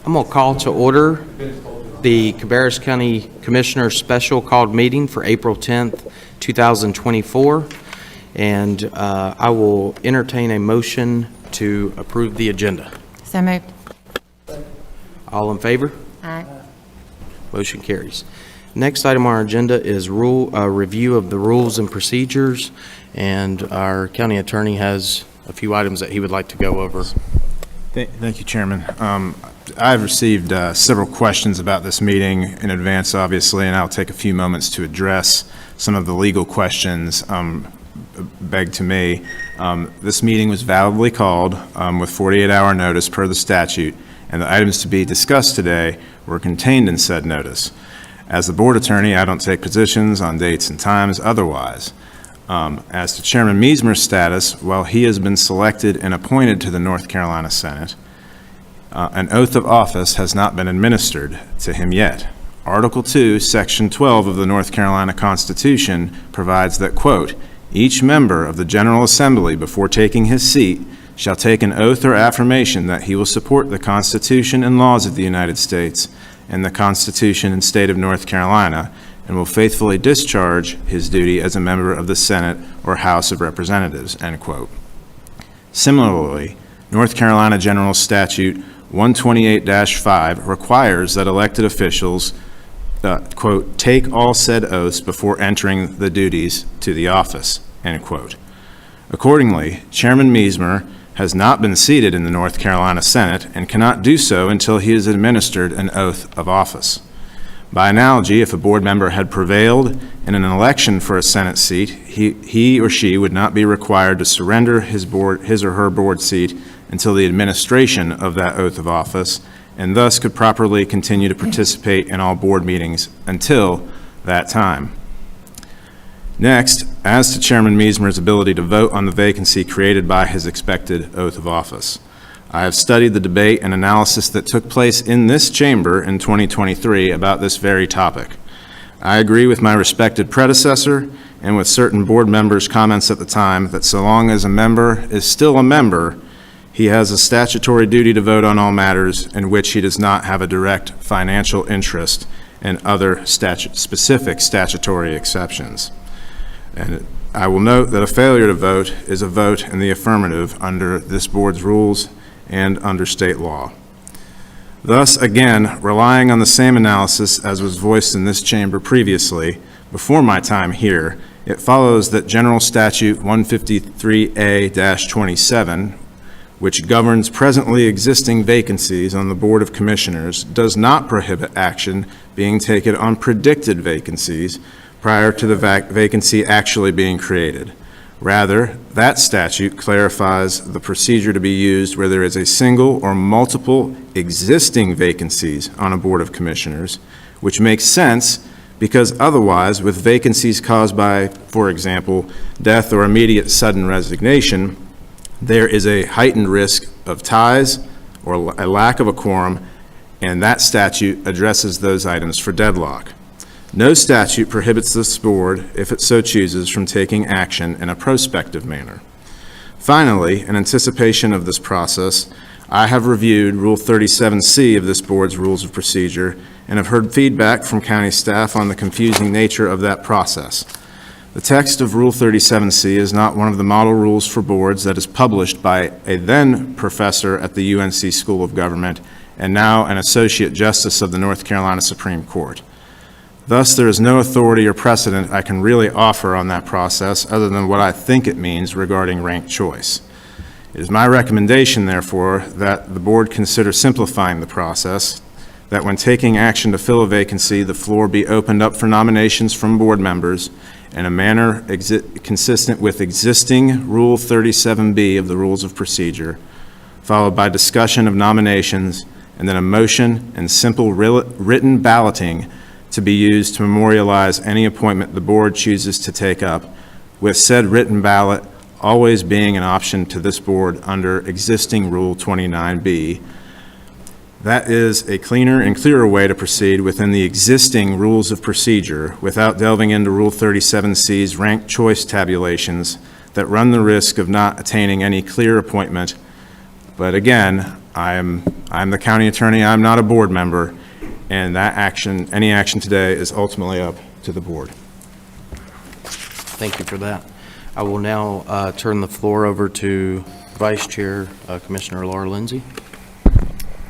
I'm going to call to order the Cabarrus County Commissioners Special Called Meeting for April 10th, 2024. And I will entertain a motion to approve the agenda. So moved. All in favor? Aye. Motion carries. Next item on our agenda is review of the rules and procedures, and our county attorney has a few items that he would like to go over. Thank you, Chairman. I've received several questions about this meeting in advance, obviously, and I'll take a few moments to address some of the legal questions begged to me. This meeting was validly called with 48-hour notice per the statute, and the items to be discussed today were contained in said notice. As the board attorney, I don't take positions on dates and times otherwise. As to Chairman Meismer's status, while he has been selected and appointed to the North Carolina Senate, an oath of office has not been administered to him yet. Article 2, Section 12 of the North Carolina Constitution provides that, quote, each member of the General Assembly before taking his seat shall take an oath or affirmation that he will support the Constitution and laws of the United States and the Constitution and State of North Carolina, and will faithfully discharge his duty as a member of the Senate or House of Representatives, end quote. Similarly, North Carolina General Statute 128-5 requires that elected officials, quote, take all said oaths before entering the duties to the office, end quote. Accordingly, Chairman Meismer has not been seated in the North Carolina Senate and cannot do so until he has administered an oath of office. By analogy, if a board member had prevailed in an election for a Senate seat, he or she would not be required to surrender his or her board seat until the administration of that oath of office, and thus could properly continue to participate in all board meetings until that time. Next, as to Chairman Meismer's ability to vote on the vacancy created by his expected oath of office, I have studied the debate and analysis that took place in this chamber in 2023 about this very topic. I agree with my respected predecessor and with certain board members' comments at the time that so long as a member is still a member, he has a statutory duty to vote on all matters in which he does not have a direct financial interest and other specific statutory exceptions. And I will note that a failure to vote is a vote in the affirmative under this board's rules and under state law. Thus, again, relying on the same analysis as was voiced in this chamber previously, before my time here, it follows that General Statute 153A-27, which governs presently existing vacancies on the Board of Commissioners, does not prohibit action being taken on predicted vacancies prior to the vacancy actually being created. Rather, that statute clarifies the procedure to be used where there is a single or multiple existing vacancies on a Board of Commissioners, which makes sense because otherwise, with vacancies caused by, for example, death or immediate sudden resignation, there is a heightened risk of ties or a lack of a quorum, and that statute addresses those items for deadlock. No statute prohibits this board, if it so chooses, from taking action in a prospective manner. Finally, in anticipation of this process, I have reviewed Rule 37C of this board's rules of procedure and have heard feedback from county staff on the confusing nature of that process. The text of Rule 37C is not one of the model rules for boards that is published by a then professor at the UNC School of Government and now an Associate Justice of the North Carolina Supreme Court. Thus, there is no authority or precedent I can really offer on that process other than what I think it means regarding ranked choice. It is my recommendation, therefore, that the board consider simplifying the process, that when taking action to fill a vacancy, the floor be opened up for nominations from board members in a manner consistent with existing Rule 37B of the Rules of Procedure, followed by discussion of nominations, and then a motion and simple written balloting to be used to memorialize any appointment the board chooses to take up, with said written ballot always being an option to this board under existing Rule 29B. That is a cleaner and clearer way to proceed within the existing rules of procedure without delving into Rule 37C's ranked choice tabulations that run the risk of not attaining any clear appointment. But again, I am I'm the county attorney, I'm not a board member, and that action, any action today is ultimately up to the board. Thank you for that. I will now turn the floor over to Vice Chair, Commissioner Laura Lindsay.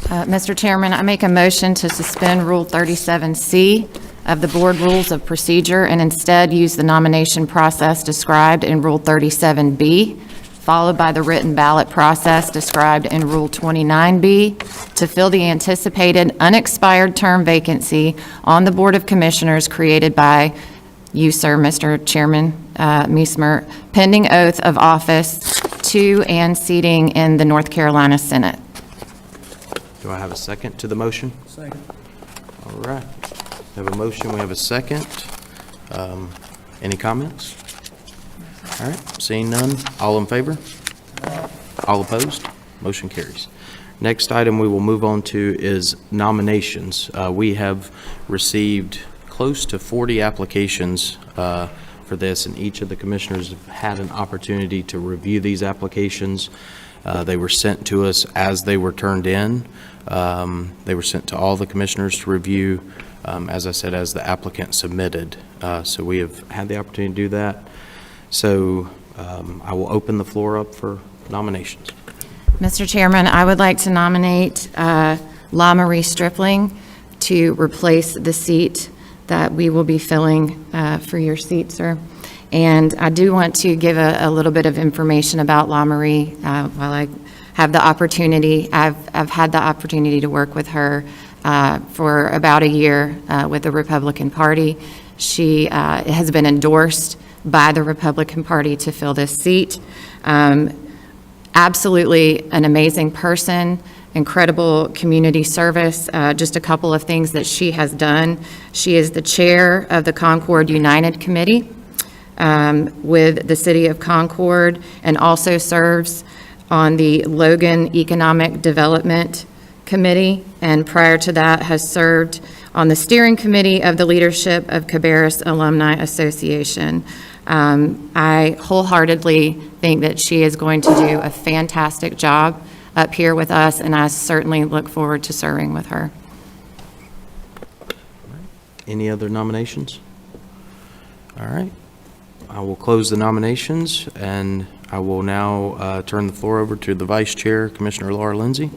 Mr. Chairman, I make a motion to suspend Rule 37C of the Board Rules of Procedure and instead use the nomination process described in Rule 37B, followed by the written ballot process described in Rule 29B, to fill the anticipated unexpired term vacancy on the Board of Commissioners created by you, sir, Mr. Chairman Meismer, pending oath of office to and seating in the North Carolina Senate. Do I have a second to the motion? Second. All right. We have a motion, we have a second. Any comments? All right, seeing none, all in favor? All opposed? Motion carries. Next item we will move on to is nominations. We have received close to 40 applications for this, and each of the commissioners have had an opportunity to review these applications. They were sent to us as they were turned in. They were sent to all the commissioners to review, as I said, as the applicant submitted. So we have had the opportunity to do that. So I will open the floor up for nominations. Mr. Chairman, I would like to nominate La Marie Stripling to replace the seat that we will be filling for your seat, sir. And I do want to give a little bit of information about La Marie while I have the opportunity. I've had the opportunity to work with her for about a year with the Republican Party. She has been endorsed by the Republican Party to fill this seat. Absolutely an amazing person, incredible community service. Just a couple of things that she has done. She is the chair of the Concord United Committee with the City of Concord, and also serves on the Logan Economic Development Committee, and prior to that has served on the steering committee of the leadership of Cabarrus Alumni Association. I wholeheartedly think that she is going to do a fantastic job up here with us, and I certainly look forward to serving with her. Any other nominations? All right. I will close the nominations, and I will now turn the floor over to the Vice Chair, Commissioner Laura Lindsay.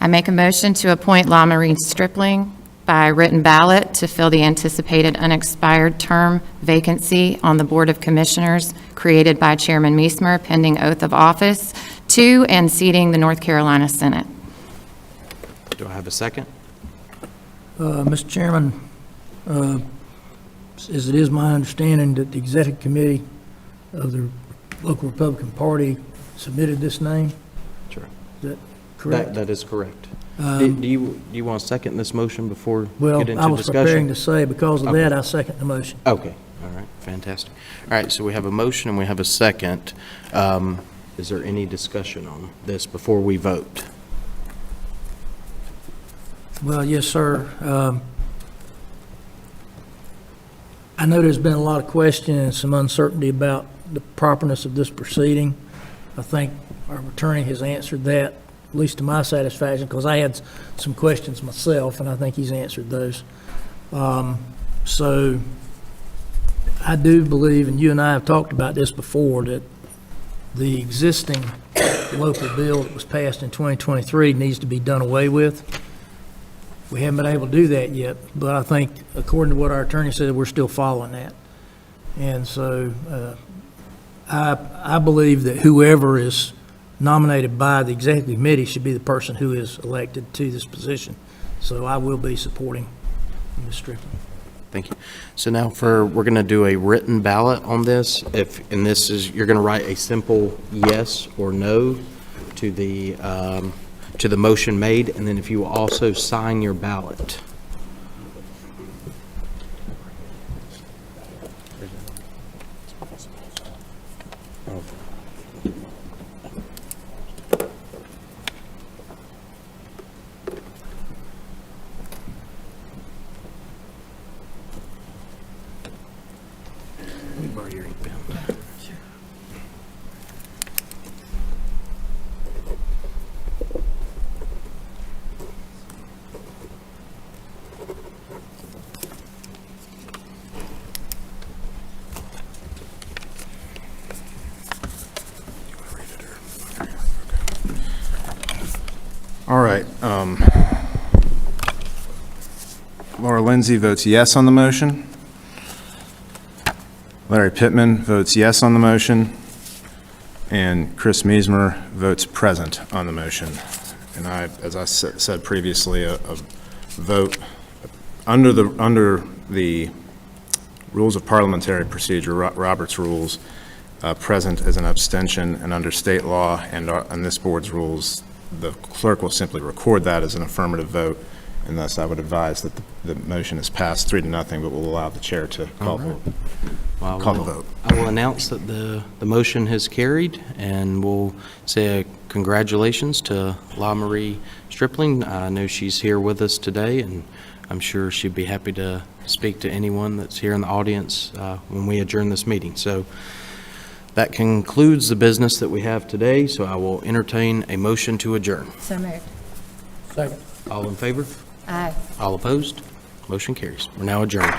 I make a motion to appoint La Marie Stripling by written ballot to fill the anticipated unexpired term vacancy on the Board of Commissioners created by Chairman Meismer pending oath of office to and seating the North Carolina Senate. Do I have a second? Mr. Chairman, as it is my understanding that the Executive Committee of the local Republican Party submitted this name, Sure. is that correct? That is correct. Do you want to second this motion before we Well, get into I was preparing discussion? to say, because of Okay. that, I second the motion. Okay, all right, fantastic. All right, so we have a motion and we have a second. Is there any discussion on this before we vote? Well, yes, sir. I know there's been a lot of question and some uncertainty about the properness of this proceeding. I think our attorney has answered that, at least to my satisfaction, because I had some questions myself, and I think he's answered those. So I do believe, and you and I have talked about this before, that the existing local bill that was passed in 2023 needs to be done away with. We haven't been able to do that yet, but I think, according to what our attorney said, we're still following that. And so I believe that whoever is nominated by the executive committee should be the person who is elected to this position. So I will be supporting Ms. Strickland. Thank you. So now we're going to do a written ballot on this. And this is, you're going to write a simple yes or no to the motion made, and then if you will also sign your ballot. Let me borrow your ink pen. All right. Laura Lindsay votes yes on the motion. Larry Pittman votes yes on the motion. And Chris Meismer votes present on the motion. And I, as I said previously, a vote under the rules of parliamentary procedure, Robert's rules, present as an abstention, and under state law and on this board's rules, the clerk will simply record that as an affirmative vote, and thus I would advise that the motion is passed 3-0, but will allow the chair to call the vote. I will announce that the motion has carried, and we'll say congratulations to La Marie Stripling. I know she's here with us today, and I'm sure she'd be happy to speak to anyone that's here in the audience when we adjourn this meeting. So that concludes the business that we have today, so I will entertain a motion to adjourn. So moved. Second. All in favor? Aye. All opposed? Motion carries. We're now adjourned.